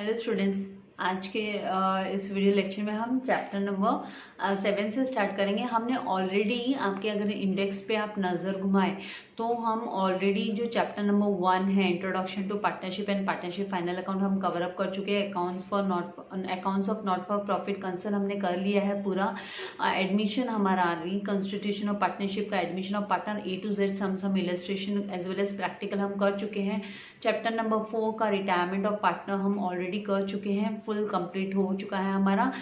Hello students, आज के इस वीडियो लेक्चर में हम चैप्टर नंबर 7 से स्टार्ट करेंगे। हमने ऑलरेडी आपके अगर इंडेक्स पे आप नज़र घुमाएं तो हम ऑलरेडी जो चैप्टर नंबर 1 है introduction to partnership and partnership final account हम कवर अप कर चुके हैं। Accounts of not for profit concern हमने कर लिया है पूरा। एडमिशन हमारा रिकॉन्स्टिट्यूशन ऑफ पार्टनरशिप का admission of partner A to Z some illustration as well as practical हम कर चुके हैं। चैप्टर नंबर 4 का रिटायरमेंट ऑफ पार्टनर हम ऑलरेडी कर चुके हैं, फुल कंप्लीट हो चुका है हमारा।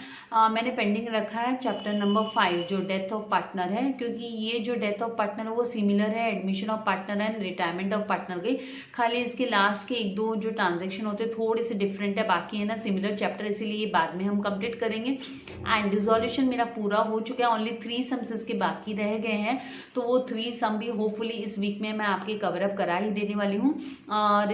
मैंने पेंडिंग रखा है चैप्टर नंबर 5 जो डेथ ऑफ पार्टनर है, क्योंकि ये जो डेथ ऑफ पार्टनर है वो सिमिलर है admission of partner and retirement of partner की, खाली इसके लास्ट के एक दो जो ट्रांजेक्शन होते हैं थोड़े से डिफरेंट है, बाकी है ना सिमिलर चैप्टर, इसीलिए बाद में हम कंप्लीट करेंगे। एंड डिसोल्यूशन मेरा पूरा हो चुका है, ओनली 3 सम्स इसके बाकी रह गए हैं, तो वो 3 सम भी होपफुली इस वीक में मैं आपके कवर अप करा ही देने वाली हूँ।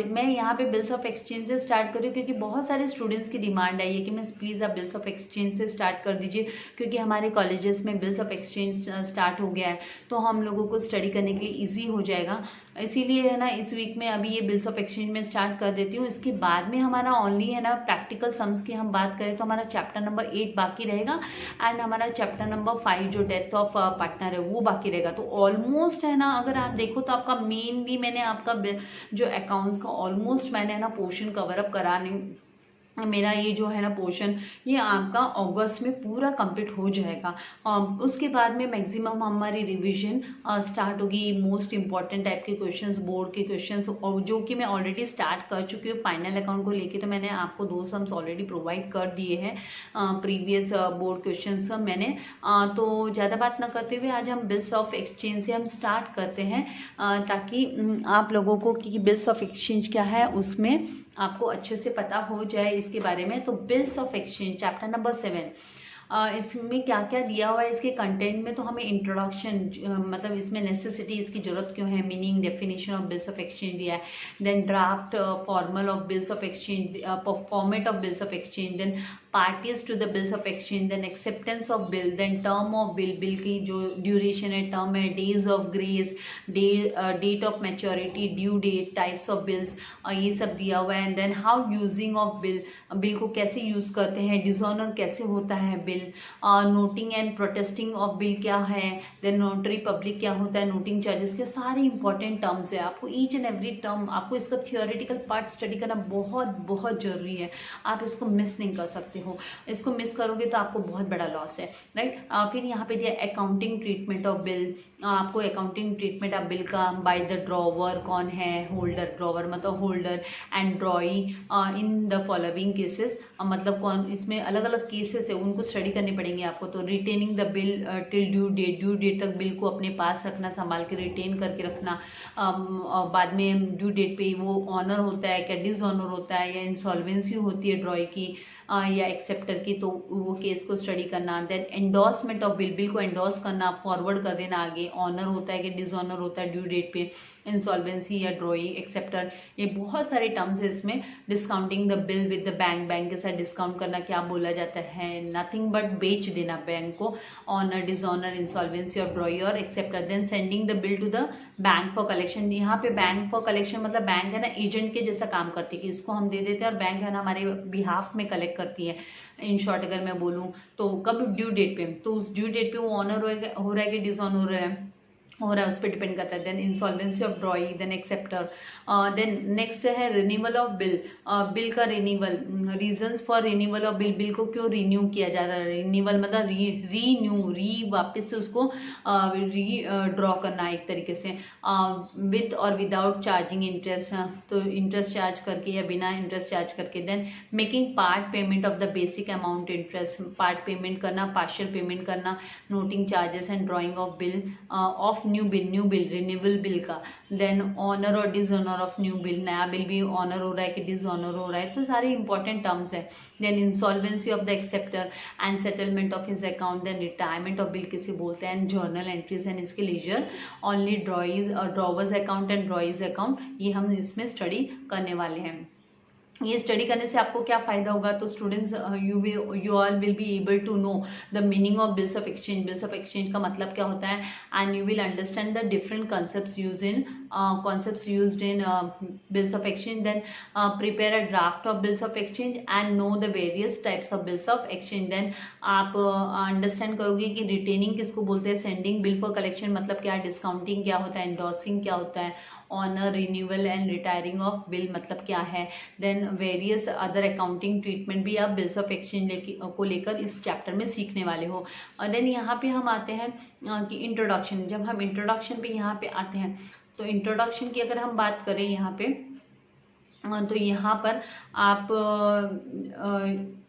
मैं यहाँ पे बिल्स ऑफ एक्सचेंज से स्टार्ट करूँ क्योंकि बहुत सारे स्टूडेंट्स की डिमांड आई है कि मिस प्लीज़ आप बिल्स ऑफ एक्सचेंज से स्टार्ट कर दीजिए, क्योंकि हमारे कॉलेजेस में बिल्स ऑफ एक्सचेंज स्टार्ट हो गया है तो हम लोगों को स्टडी करने के लिए ईजी हो जाएगा। इसीलिए है ना इस वीक में अभी ये बिल्स ऑफ एक्सचेंज में स्टार्ट कर देती हूँ। इसके बाद में हमारा ओनली है ना प्रैक्टिकल सम्स की हम बात करें तो हमारा चैप्टर नंबर 8 बाकी रहेगा एंड हमारा चैप्टर नंबर 5 जो डेथ ऑफ पार्टनर है वो बाकी रहेगा। तो ऑलमोस्ट है ना अगर आप देखो तो आपका मेनली मैंने आपका जो अकाउंट्स का ऑलमोस्ट मैंने है ना पोर्शन कवर अप कराने, मेरा ये जो है ना पोर्शन ये आपका अगस्त में पूरा कंप्लीट हो जाएगा। उसके बाद में मैक्सिमम हमारी रिवीजन स्टार्ट होगी, मोस्ट इंपॉर्टेंट टाइप के क्वेश्चंस, बोर्ड के क्वेश्चंस, और जो कि मैं ऑलरेडी स्टार्ट कर चुकी हूँ फाइनल अकाउंट को लेके। तो मैंने आपको 2 सम्स ऑलरेडी प्रोवाइड कर दिए हैं प्रीवियस बोर्ड क्वेश्चंस मैंने। तो ज़्यादा बात ना करते हुए आज हम बिल्स ऑफ एक्सचेंज से हम स्टार्ट करते हैं, ताकि आप लोगों को कि बिल्स ऑफ एक्सचेंज क्या है उसमें आपको अच्छे से पता हो जाए इसके बारे में। तो bills of exchange chapter number 7 इसमें क्या क्या दिया हुआ है इसके कंटेंट में, तो हमें इंट्रोडक्शन मतलब इसमें नेसेसिटी इसकी जरूरत क्यों है, meaning definition of bills of exchange दिया है, then draft formal of bills of exchange, format of bills of exchange, then parties to the bills of exchange, then acceptance of bill, then term of bill, bill की जो duration है, term है, days of grace, date of maturity, due date, types of bills, ये सब दिया हुआ है। And then how using of bill, bill को कैसे यूज करते हैं, डिसऑनर कैसे होता है bill, noting and protesting of bill क्या है, देन नोटरी पब्लिक क्या होता है, नोटिंग चार्जेस के सारे इंपॉर्टेंट टर्म्स है। आपको ईच एंड एवरी टर्म आपको इसका थियोरेटिकल पार्ट स्टडी करना बहुत बहुत जरूरी है, आप इसको मिस नहीं कर सकते हो। इसको मिस करोगे तो आपको बहुत बड़ा लॉस है, राइट। फिर यहाँ पे दिया अकाउंटिंग ट्रीटमेंट ऑफ बिल, आपको अकाउंटिंग ट्रीटमेंट ऑफ बिल का बाय द ड्रॉवर कौन है, होल्डर, ड्रॉवर मतलब holder, and ड्रॉई in the following cases, मतलब कौन इसमें अलग अलग केसेस है उनको स्टडी करने पड़ेंगे आपको। तो retaining the bill till due date, due date तक बिल को अपने पास रखना, संभाल के रिटेन करके रखना। बाद में ड्यू डेट पे वो ऑनर होता है क्या डिसऑनर होता है, या इंसॉल्वेंसी होती है ड्रॉई की या एक्सेप्टर की, तो वो केस को स्टडी करना। Then endorsement of bill, bill को एंडोर्स करना, फॉरवर्ड कर देना आगे, ऑनर होता है कि डिसऑनर होता है ड्यू डेट पे, इंसॉल्वेंसी या ड्रॉई, एक्सेप्टर, ये बहुत सारे टर्म्स है इसमें। Discounting the bill with the bank, bank के साथ डिस्काउंट करना क्या बोला जाता है, नथिंग बट बेच देना बैंक को, ऑनर, डिसऑनर, इंसॉल्वेंसी और ड्रॉई और acceptor. Then sending the bill to the bank for collection, यहाँ पे बैंक फॉर कलेक्शन मतलब बैंक है ना एजेंट के जैसा काम करती है कि इसको हम दे देते हैं और बैंक है ना हमारे बिहाफ में कलेक्ट करती है। इन शॉर्ट अगर मैं बोलूँ तो कब ड्यू डेट पे, तो उस ड्यू डेट पे वो ऑनर हो रहा है कि डिसऑनर हो रहा है उस पर डिपेंड करता है। Then insolvency of drawee, then acceptor, then next है रिन्यूअल ऑफ बिल, बिल का renewal, reasons for renewal of bill, bill को क्यों रिन्यू किया जा रहा है, रिन्यूअल मतलब री वापस से उसको ड्रॉ करना एक तरीके से, विथ और विदाउट चार्जिंग इंटरेस्ट, तो इंटरेस्ट चार्ज करके या बिना इंटरेस्ट चार्ज करके। Then making part payment of the basic amount interest, part payment करना, पार्शियल पेमेंट करना, noting charges and drawing of bill of new bill renewable bill का। Then honour और dishonour of new bill, नया bill भी honour हो रहा है कि डिसऑनर हो रहा है, तो सारे इंपॉर्टेंट टर्म्स है। Then insolvency of the acceptor and settlement of his account, then retirement of bill किसे बोलते हैं, एंड जर्नल एंट्रीज एंड इसके ledger only drawees, drawers account and drawees account, ये हम इसमें स्टडी करने वाले हैं। ये स्टडी करने से आपको क्या फायदा होगा, तो students you all will be able to know the meaning of bills of exchange, bills of exchange का मतलब क्या होता है, and you will understand the different concepts used in bills of exchange, then prepare a draft of bills of exchange and know the various types of bills of exchange. देन आप understand करोगे कि retaining किसको बोलते हैं, sending bill for collection मतलब क्या है, डिस्काउंटिंग क्या होता है, एंडोर्सिंग क्या होता है, honour renewal and retiring of bill मतलब क्या है, then various other accounting treatment भी आप बिल्स ऑफ एक्सचेंज को लेकर इस चैप्टर में सीखने वाले हो। और देन यहाँ पे हम आते हैं कि इंट्रोडक्शन, जब हम इंट्रोडक्शन पे यहाँ पे आते हैं तो इंट्रोडक्शन की अगर हम बात करें यहाँ पे तो यहाँ पर आप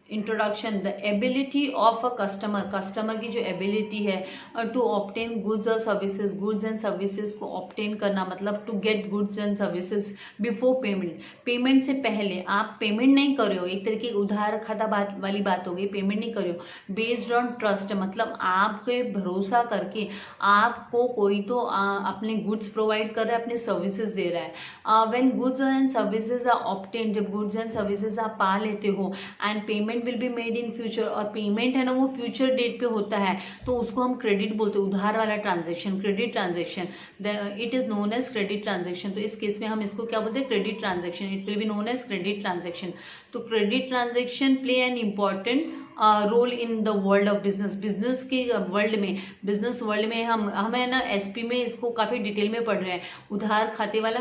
introduction, the ability of a customer, customer की जो एबिलिटी है टू ऑब्टेन गुड्स और सर्विसेज, गुड्स एंड सर्विसेज को ऑब्टेन करना मतलब to get goods and services before payment, payment से पहले आप पेमेंट नहीं कर रहे हो, एक तरीके की उधार खाता बात वाली बात हो गई, पेमेंट नहीं कर रहे हो, बेस्ड ऑन ट्रस्ट मतलब आपके भरोसा करके आपको कोई तो अपने गुड्स प्रोवाइड कर रहा है, अपने सर्विसेज दे रहा है। When goods and services are obtain, जब गुड्स एंड सर्विसेज आप पा लेते हो and payment will be made in future, और पेमेंट है ना वो फ्यूचर डेट पे होता है तो उसको हम क्रेडिट बोलते हैं, उधार वाला transaction, credit transaction, it is known as credit transaction. तो इस केस में हम इसको क्या बोलते हैं, credit transaction, it will be known as credit transaction. तो credit transaction play an important role in the world of business, business के वर्ल्ड में, बिजनेस वर्ल्ड में हमें ना एसपी में इसको काफ़ी डिटेल में पढ़ रहे हैं, उधार खाते वाला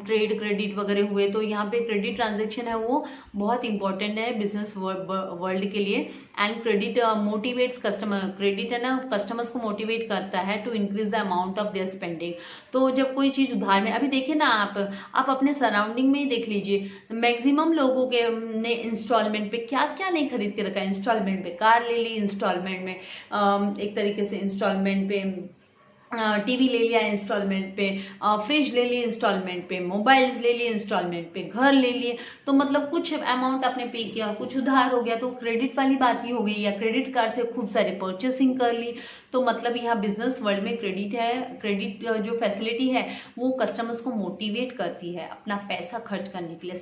ट्रेड क्रेडिट वगैरह हुए, तो यहाँ पे क्रेडिट ट्रांजेक्शन है वो बहुत इंपॉर्टेंट है बिजनेस वर्ल्ड के लिए। And credit motivates customer, credit है ना कस्टमर्स को मोटिवेट करता है to increase the amount of their spending. तो जब कोई चीज़ उधार में, अभी देखिए ना आप अपने सराउंडिंग में ही देख लीजिए, मैक्सिमम लोगों के ने इंस्टॉलमेंट पे क्या क्या नहीं खरीद के रखा, इंस्टॉलमेंट पे कार ले ली, इंस्टॉलमेंट में एक तरीके से इंस्टॉलमेंट पे टीवी ले लिया इंस्टॉलमेंट पे, फ्रिज ले लिए इंस्टॉलमेंट पे, मोबाइल्स ले लिए इंस्टॉलमेंट पे, घर ले लिए, तो मतलब कुछ अमाउंट आपने पे किया, कुछ उधार हो गया तो क्रेडिट वाली बात ही हो गई, या क्रेडिट कार्ड से खूब सारी परचेसिंग कर ली। तो मतलब यहाँ बिजनेस वर्ल्ड में क्रेडिट है, क्रेडिट जो फैसिलिटी है वो कस्टमर्स को मोटिवेट करती है अपना पैसा खर्च करने के लिए,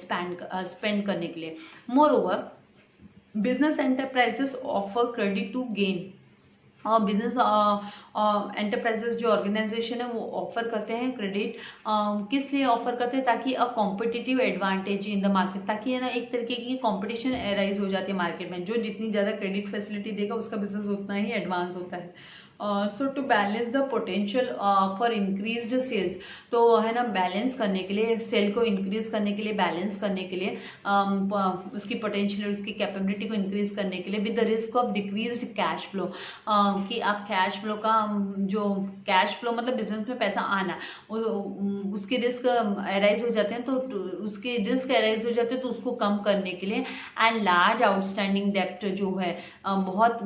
स्पेंड करने के लिए। Moreover business enterprises offer credit to gain, और बिजनेस एंटरप्राइजेस जो ऑर्गेनाइजेशन है वो ऑफर करते हैं क्रेडिट, किस लिए ऑफर करते हैं, ताकि a competitive advantage in the market, ताकि है ना एक तरीके की कंपटीशन अराइज हो जाती है मार्केट में, जो जितनी ज़्यादा क्रेडिट फैसिलिटी देगा उसका बिजनेस उतना ही एडवांस होता है। So to balance the potential for increased sales, तो है ना बैलेंस करने के लिए, सेल को इंक्रीज करने के लिए, बैलेंस करने के लिए, उसकी पोटेंशियल, उसकी कैपेबिलिटी को इंक्रीज करने के लिए, with the risk of decreased cash flow, कि आप कैश फ्लो का जो कैश फ्लो मतलब बिजनेस में पैसा आना, उसके रिस्क अराइज हो जाते हैं, तो उसके रिस्क अराइज हो जाते हैं तो उसको कम करने के लिए। एंड लार्ज आउटस्टैंडिंग डेप्ट जो है बहुत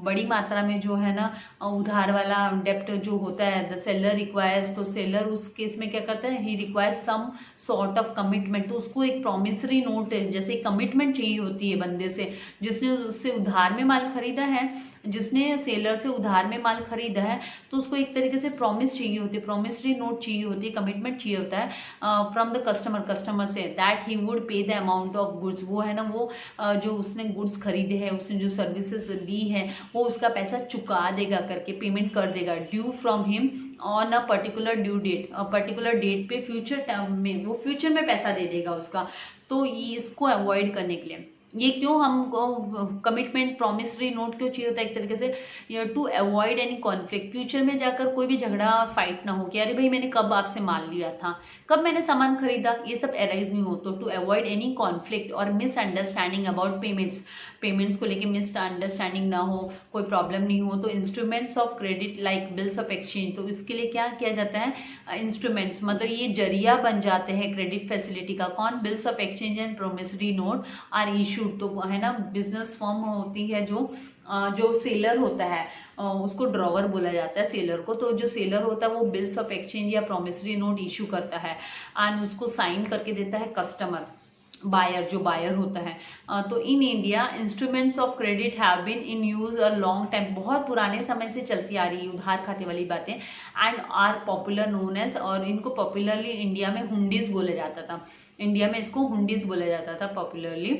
बड़ी मात्रा में जो है ना उधार वाला डेप्ट जो होता है, द सेलर रिक्वायर्स, तो सेलर उस केस में क्या करता है, he requires some sort of commitment, तो उसको एक प्रॉमिसरी नोट जैसे कमिटमेंट चाहिए होती है बंदे से, जिसने उससे उधार में माल खरीदा है, जिसने सेलर से उधार में माल खरीदा है, तो उसको एक तरीके से प्रॉमिस चाहिए होती है, प्रॉमिसरी नोट चाहिए होती है, कमिटमेंट चाहिए होता है फ्रॉम द कस्टमर से, दैट ही वुड पे द अमाउंट ऑफ गुड्स, वो है ना वो जो उसने गुड्स खरीदे हैं, उसने जो सर्विसेज ली है वो उसका पैसा चुका देगा करके, पेमेंट कर देगा, due from him on a particular due date, particular date पे फ्यूचर टर्म में वो फ्यूचर में पैसा दे देगा उसका। तो इसको अवॉइड करने के लिए ये क्यों हमको कमिटमेंट प्रॉमिसरी नोट क्यों चाहिए होता है, एक तरीके से to avoid any conflict, future में जाकर कोई भी झगड़ा फाइट ना हो कि अरे भाई मैंने कब आपसे माल लिया था, कब मैंने सामान खरीदा, ये सब अराइज नहीं हो, तो टू अवॉइड एनी कॉन्फ्लिक्ट और मिसअंडरस्टैंडिंग अबाउट पेमेंट्स को लेके मिसअंडरस्टैंडिंग ना हो, कोई प्रॉब्लम नहीं हो, तो instruments of credit like bills of exchange, तो इसके लिए क्या किया जाता है, इंस्ट्रूमेंट्स मतलब ये जरिया बन जाते हैं क्रेडिट फैसिलिटी का, कौन, bills of exchange and promissory note are issue, तो है ना बिजनेस फर्म होती है जो सेलर होता है उसको ड्रॉवर बोला जाता है सेलर को, तो जो सेलर होता है वो बिल्स ऑफ एक्सचेंज या प्रोमिसरी नोट इशू करता है एंड उसको साइन करके देता है कस्टमर, बायर, जो बायर होता है। तो in India instruments of credit have been in use a long time, बहुत पुराने समय से चलती आ रही है उधार खाते वाली बातें, and are popular known as, और इनको पॉपुलरली इंडिया में हुंडीज बोला जाता था, इंडिया में इसको हुंडीज बोला जाता था पॉपुलरली।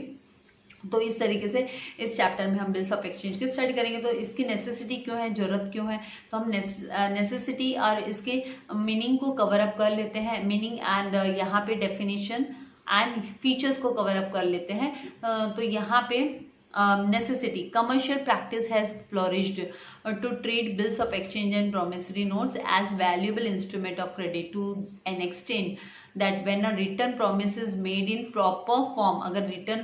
तो इस तरीके से इस चैप्टर में हम बिल्स ऑफ एक्सचेंज की स्टडी करेंगे। तो इसकी नेसेसिटी क्यों है, जरूरत क्यों है, तो हम नेसेसिटी और इसके मीनिंग को कवर अप कर लेते हैं, मीनिंग एंड यहाँ पे डेफिनेशन एंड फीचर्स को कवर अप कर लेते हैं। तो यहाँ पे necessity, commercial practice has flourished to treat bills of exchange and promissory notes as valuable instrument of credit to an extent that when a written promise is made in proper form, अगर written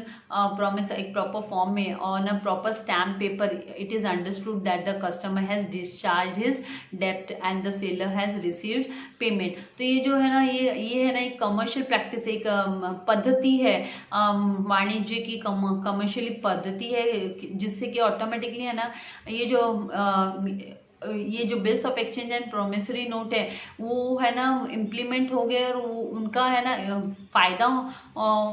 promise एक proper form में on a proper stamp paper, it is understood that the customer has discharged his debt and the seller has received payment। तो ये जो है ना, ये है ना एक कमर्शियल प्रैक्टिस, एक पद्धति है, वाणिज्य की कमर्शियली पद्धति है, जिससे कि ऑटोमेटिकली है ना ये जो bills of exchange and promissory note है वो है ना इम्प्लीमेंट हो गए, और उनका है ना फ़ायदा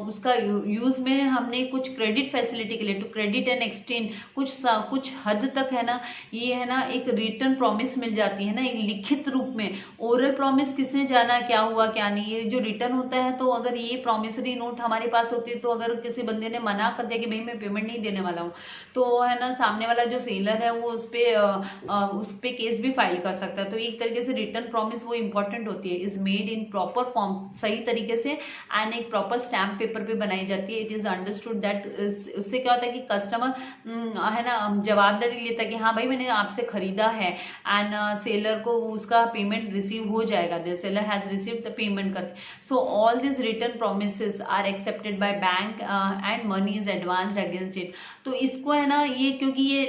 उसका यूज़ में हमने कुछ क्रेडिट फैसिलिटी के लिए, टू क्रेडिट एंड एक्सचेंज, कुछ हद तक है ना ये है ना एक रिटर्न प्रॉमिस मिल जाती है ना, एक लिखित रूप में। ओरल प्रॉमिस किसने जाना क्या हुआ क्या नहीं, ये जो रिटर्न होता है, तो अगर ये प्रॉमिसरी नोट हमारे पास होती है, तो अगर किसी बंदे ने मना कर दिया कि भाई मैं पेमेंट नहीं देने वाला हूँ, तो है ना सामने वाला जो सेलर है वो उस पे केस भी फाइल कर सकता है। तो एक तरीके से रिटर्न प्रॉमिस वो इंपॉर्टेंट होती है, is made in proper form, सही तरीके से, एंड एक प्रॉपर स्टैम्प पेपर पे बनाई जाती है। इट इज अंडरस्टूड दैट, उससे क्या होता है कि कस्टमर है ना जवाबदारी लेता है कि हाँ भाई मैंने आपसे खरीदा है, एंड सेलर को उसका पेमेंट रिसीव हो जाएगा, the seller has received the payment करके। So all this return promises are accepted by bank and money is advanced against इट। तो इसको है ना ये, क्योंकि ये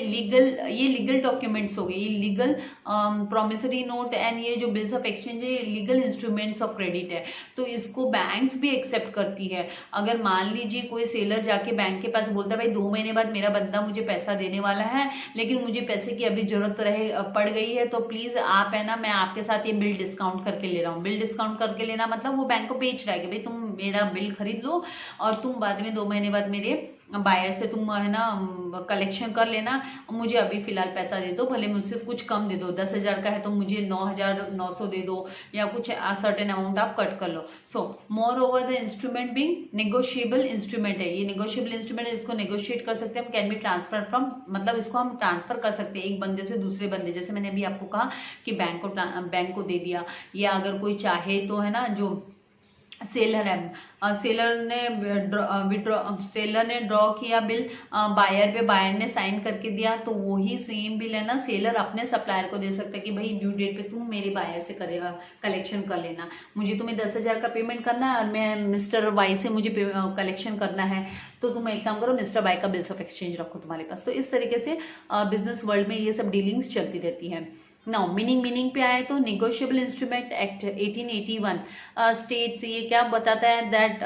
लीगल डॉक्यूमेंट्स हो गए, ये लीगल प्रोमिसरी नोट एंड ये जो बिल्स ऑफ एक्सचेंज है लीगल इंस्ट्रूमेंट्स ऑफ क्रेडिट है, तो इसको बैंक्स भी एक्सेप्ट करती है। अगर मान लीजिए कोई सेलर जाके बैंक के पास बोलता है भाई 2 महीने बाद मेरा बंदा मुझे पैसा देने वाला है, लेकिन मुझे पैसे की अभी जरूरत पड़ गई है, तो प्लीज आप है ना मैं आपके साथ ये बिल डिस्काउंट करके ले रहा हूँ। बिल डिस्काउंट करके लेना मतलब वो बैंक को बेच रहा है कि भाई तुम मेरा बिल खरीद लो और तुम बाद में 2 महीने बाद मेरे बायर से तुम है ना कलेक्शन कर लेना, मुझे अभी फिलहाल पैसा दे दो, भले मुझसे कुछ कम दे दो, 10,000 का है तो मुझे 9,900 दे दो, या कुछ सर्टेन अमाउंट आप कट कर लो। So moreover the instrument being negotiable instrument है, ये नेगोशिएबल इंस्ट्रूमेंट है, इसको नेगोशिएट कर सकते हैं हम, कैन बी ट्रांसफर फ्रॉम, मतलब इसको हम ट्रांसफर कर सकते हैं एक बंदे से दूसरे बंदे, जैसे मैंने अभी आपको कहा कि बैंक को दे दिया, या अगर कोई चाहे तो है ना जो सेलर है, सेलर ने ड्रॉ किया बिल बायर पे, बायर ने साइन करके दिया, तो वही सेम बिल है ना सेलर अपने सप्लायर को दे सकता है कि भाई ड्यू डेट पे तुम मेरे बायर से करेगा कलेक्शन कर लेना, मुझे तुम्हें 10,000 का पेमेंट करना है और मैं मिस्टर वाई से मुझे कलेक्शन करना है, तो तुम एक काम करो मिस्टर वाई का बिल्स ऑफ एक्सचेंज रखो तुम्हारे पास। तो इस तरीके से बिजनेस वर्ल्ड में ये सब डीलिंग्स चलती रहती है। नाउ मीनिंग पे आए तो नेगोशिएबल इंस्ट्रूमेंट एक्ट 1881 स्टेट्स, ये क्या बताता है दैट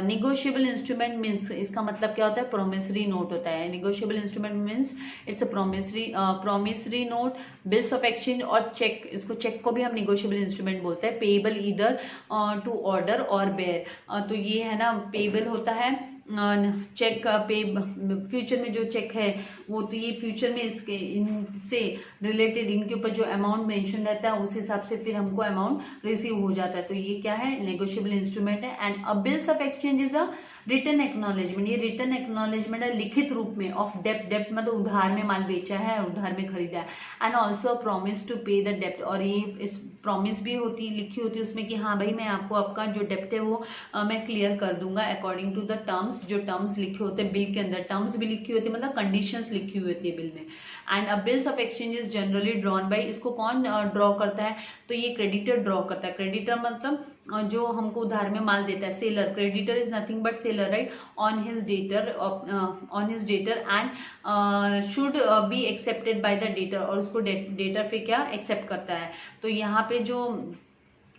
नेगोशिएबल इंस्ट्रूमेंट मीन्स, इसका मतलब क्या होता है प्रोमिसरी नोट होता है। Negotiable instrument means it's a promissory note, bills of exchange और चेक, इसको चेक को भी हम नेगोशिएबल इंस्ट्रूमेंट बोलते हैं। पेएबल ईदर टू ऑर्डर और बेयर, तो ये है ना पेएबल होता है, चेक पे फ्यूचर में जो चेक है वो, तो ये फ्यूचर में इसके इनसे रिलेटेड इनके ऊपर जो अमाउंट मेंशन रहता है उस हिसाब से फिर हमको अमाउंट रिसीव हो जाता है। तो ये क्या है नेगोशिएबल इंस्ट्रूमेंट है। And a bills of exchange is a return acknowledgement, ये रिटर्न एक्नॉलेजमेंट है लिखित रूप में ऑफ डेप्ट मतलब उधार में माल बेचा है, उधार में खरीदा है। एंड ऑल्सो प्रॉमिस टू पे द डेप्ट, और ये इस प्रॉमिस भी होती लिखी होती है उसमें कि हाँ भाई मैं आपको आपका जो डेप्ट है वो मैं क्लियर कर दूंगा अकॉर्डिंग टू द टर्म्स, जो टर्म्स लिखे होते हैं बिल के अंदर, टर्म्स भी लिखी होती है मतलब कंडीशंस लिखी हुई होती है बिल में। And a bills of exchange is generally drawn by, इसको कौन ड्रॉ करता है तो ये क्रेडिटर ड्रॉ करता है। क्रेडिटर मतलब जो हमको उधार में माल देता है, seller, creditor is nothing but seller right, on his debtor and should be accepted by the debtor, और उसको डेटर पे क्या एक्सेप्ट करता है। तो यहाँ पे जो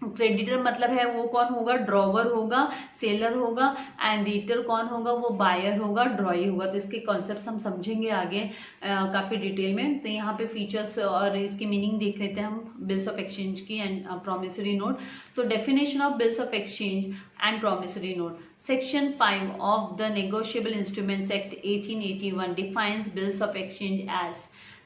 क्रेडिटर मतलब है वो कौन होगा, ड्रॉवर होगा, सेलर होगा, एंड रीडर कौन होगा, वो बायर होगा, ड्रॉई होगा। तो इसके कॉन्सेप्ट हम समझेंगे आगे काफी डिटेल में। तो यहाँ पे फीचर्स और इसकी मीनिंग देख लेते हैं हम बिल्स ऑफ एक्सचेंज की एंड प्रॉमिसरी नोट। तो definition of bills of exchange and promissory note. Section 5 of the negotiable instruments act 1881 defines bills of exchange as.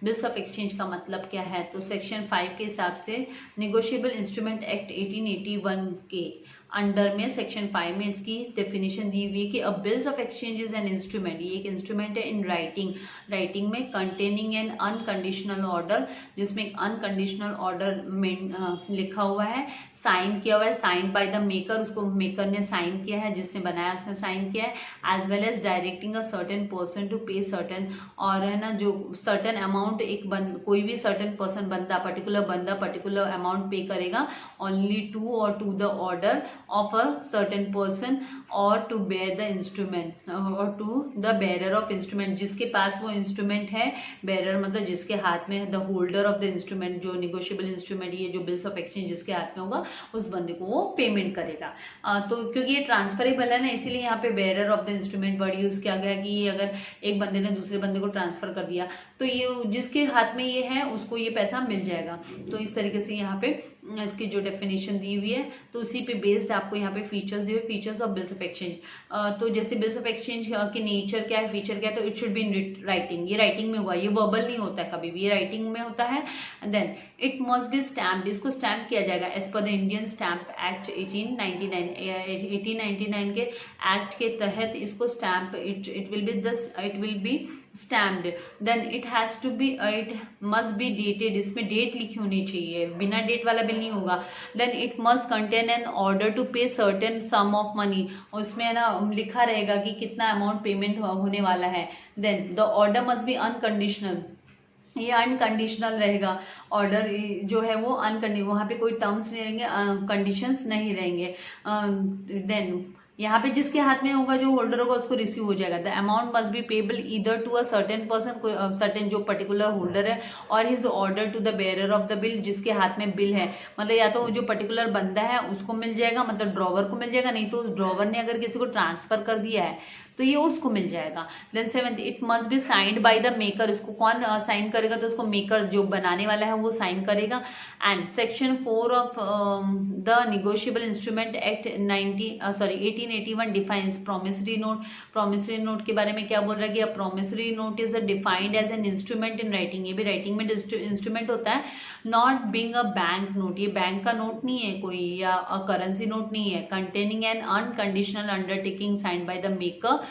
Bills of exchange का मतलब क्या है, तो सेक्शन 5 के हिसाब से नेगोशिएबल इंस्ट्रूमेंट एक्ट 1881 के अंडर में सेक्शन 5 में इसकी डेफिनेशन दी हुई है कि अ bills of exchange is an instrument, ये एक इंस्ट्रूमेंट है इन राइटिंग में कंटेनिंग एन अनकंडीशनल ऑर्डर, जिसमें एक अनकंडीशनल ऑर्डर में लिखा हुआ है, साइन किया हुआ है, साइन बाय द मेकर, उसको मेकर ने साइन किया है, जिसने बनाया उसने साइन किया है, as well as directing a certain person to pay certain, और है ना जो सर्टेन अमाउंट एक कोई भी सर्टेन पर्सन बंदा पर्टिकुलर अमाउंट पे करेगा ओनली टू और to the order of a certain person or to bear the instrument or to the bearer of instrument, जिसके पास वो इंस्ट्रूमेंट है, bearer मतलब जिसके हाथ में, the holder of the instrument, जो negotiable instrument, ये जो bills of exchange जिसके हाथ में होगा उस बंदे को वो पेमेंट करेगा। तो क्योंकि ये ट्रांसफरेबल है ना, इसीलिए यहाँ पे bearer of the instrument word use किया गया कि ये अगर एक बंदे ने दूसरे बंदे को ट्रांसफर कर दिया तो ये जिसके हाथ में ये है उसको ये पैसा मिल जाएगा। तो इस तरीके से यहाँ पे इसकी जो डेफिनेशन दी हुई है, तो उसी पे बेस्ड आपको यहाँ पे फीचर्स दिए, features of bills of exchange. तो जैसे बिल्स ऑफ एक्सचेंज की नेचर क्या है, फीचर क्या है, तो it should be in writing, ये राइटिंग में हुआ, ये वर्बल नहीं होता है कभी भी, ये राइटिंग में होता है। Then it must be stamped, इसको स्टैम्प किया जाएगा as per the Indian stamp act 1899 के एक्ट के तहत इसको stamp, it will be stamped. Then it has to be, it must be dated, इसमें डेट लिखी होनी चाहिए, बिना डेट वाला बिल नहीं होगा। Then it must contain an order to pay certain sum of money, उसमें ना लिखा रहेगा कि कितना अमाउंट पेमेंट होने वाला है। Then the order must be unconditional, ये अनकंडीशनल रहेगा ऑर्डर जो है वो अनकंडीशनल, वहाँ पे कोई टर्म्स नहीं रहेंगे, कंडीशंस नहीं रहेंगे। देन यहाँ पे जिसके हाथ में होगा, जो होल्डर होगा, उसको रिसीव हो जाएगा। The amount must be payable either to a certain person, certain जो पर्टिकुलर होल्डर है, और his order to the bearer of the bill, जिसके हाथ में बिल है, मतलब या तो जो पर्टिकुलर बंदा है उसको मिल जाएगा, मतलब ड्रॉवर को मिल जाएगा, नहीं तो उस ड्रॉवर ने अगर किसी को ट्रांसफर कर दिया है तो ये उसको मिल जाएगा। Then 7 it must be signed by the maker, इसको कौन साइन करेगा, तो उसको मेकर जो बनाने वाला है वो साइन करेगा। And section 4 of the negotiable instrument act 1881 defines promissory note. Promissory note के बारे में क्या बोल रहा है कि a promissory note is defined as an instrument in writing, ये भी राइटिंग में इंस्ट्रूमेंट होता है। Not being a bank note, ये बैंक का नोट नहीं है कोई, या अ करेंसी नोट नहीं है। Containing an unconditional undertaking signed by the maker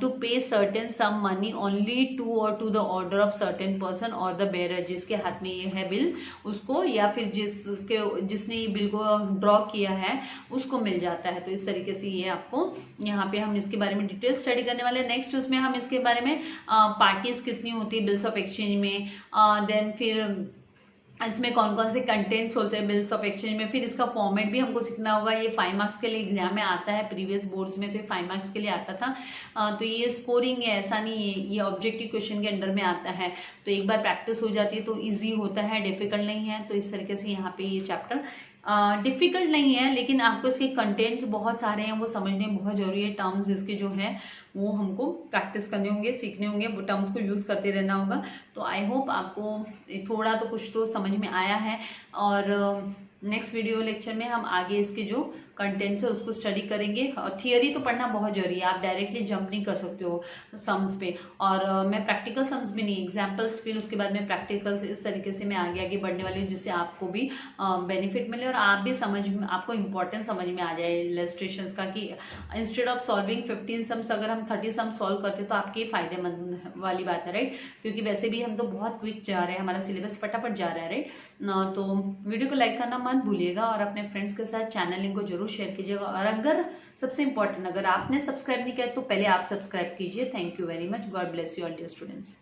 to pay certain sum money only to or to the order of certain person or the bearer, जिसके हाथ में ये है बिल उसको, या फिर जिसने ये बिल को ड्रॉ किया है उसको मिल जाता है। तो इस तरीके से ये आपको यहाँ पे हम इसके बारे में डिटेल स्टडी करने वाले हैं। नेक्स्ट उसमें हम इसके बारे में पार्टीज कितनी होती है बिल्स ऑफ एक्सचेंज में, देन फिर इसमें कौन कौन से कंटेंट्स होते हैं बिल्स ऑफ एक्सचेंज में, फिर इसका फॉर्मेट भी हमको सीखना होगा। ये 5 मार्क्स के लिए एग्जाम में आता है, प्रीवियस बोर्ड्स में तो ये 5 मार्क्स के लिए आता था। तो ये स्कोरिंग है, ऐसा नहीं है, ये ऑब्जेक्टिव क्वेश्चन के अंडर में आता है। तो एक बार प्रैक्टिस हो जाती है तो ईजी होता है, डिफिकल्ट नहीं है। तो इस तरीके से यहाँ पे ये चैप्टर डिफिकल्ट नहीं है, लेकिन आपको इसके कंटेंट्स बहुत सारे हैं, वो समझने बहुत जरूरी है। टर्म्स इसके जो है वो हमको प्रैक्टिस करने होंगे, सीखने होंगे, वो टर्म्स को यूज़ करते रहना होगा। तो आई होप आपको थोड़ा तो कुछ तो समझ में आया है। और नेक्स्ट वीडियो लेक्चर में हम आगे इसके जो कंटेंट्स है उसको स्टडी करेंगे। थियरी तो पढ़ना बहुत जरूरी है, आप डायरेक्टली जंप नहीं कर सकते हो सम्स पे, और मैं प्रैक्टिकल सम्स भी नहीं, एग्जाम्पल्स, फिर उसके बाद में प्रैक्टिकल्स, इस तरीके से मैं आगे बढ़ने वाली हूँ, जिससे आपको भी बेनिफिट मिले और आप भी आपको इंपॉर्टेंस समझ में आ जाए इलस्ट्रेशंस का, कि इंस्टेड ऑफ सॉल्विंग 15 सम्स अगर हम 30 सम्स सॉल्व करते तो आपके फायदेमंद वाली बात है, राइट। क्योंकि वैसे भी हम तो बहुत क्विक जा रहे हैं, हमारा सिलेबस फटाफट जा रहा है, राइट। तो वीडियो को लाइक करना मत भूलिएगा और अपने फ्रेंड्स के साथ चैनल लिंक को जरूर शेयर कीजिएगा। और अगर सबसे इंपॉर्टेंट, अगर आपने सब्सक्राइब नहीं किया तो पहले आप सब्सक्राइब कीजिए। Thank you very much, God bless you all dear students.